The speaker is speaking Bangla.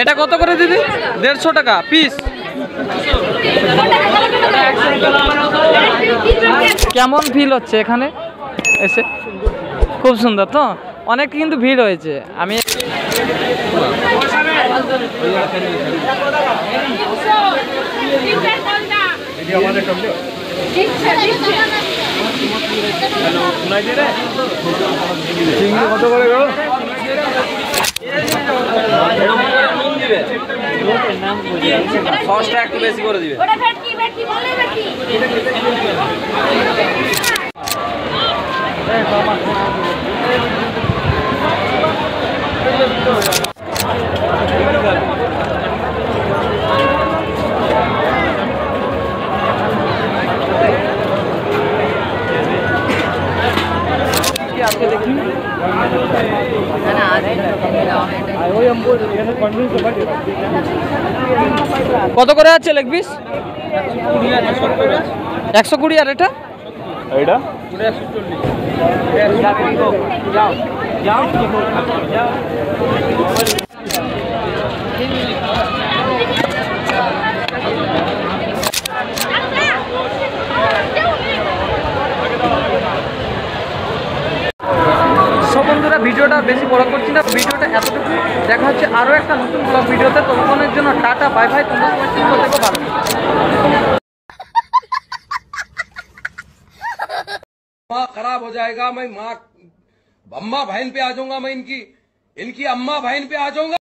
এটা কত করে দিদি? 150 টাকা পিস। কেমন ফিল হচ্ছে এখানে এসে? খুব সুন্দর তো, অনেক কিন্তু ভিড় হয়েছে। আমি কত করে গো? সসটা একটু বেশি করে দিবে। কত করে আছে লেগ পিস? 120। আর এটা এটা বন্ধুরা, ভিডিওটা বেশি বড় করছি না, ভিডিওটা এতটুকু। দেখা হচ্ছে আরো একটা নতুন ব্লগ ভিডিওতে। ততক্ষণের জন্য টাটা, বাই বাই। তোমরা সবাই সুস্থ থেকো, ভালো থেকো। खराब हो जाएगा, मैं माँ अम्मा बहन पे आ जाऊंगा, मैं इनकी अम्मा बहन पे आ जाऊंगा।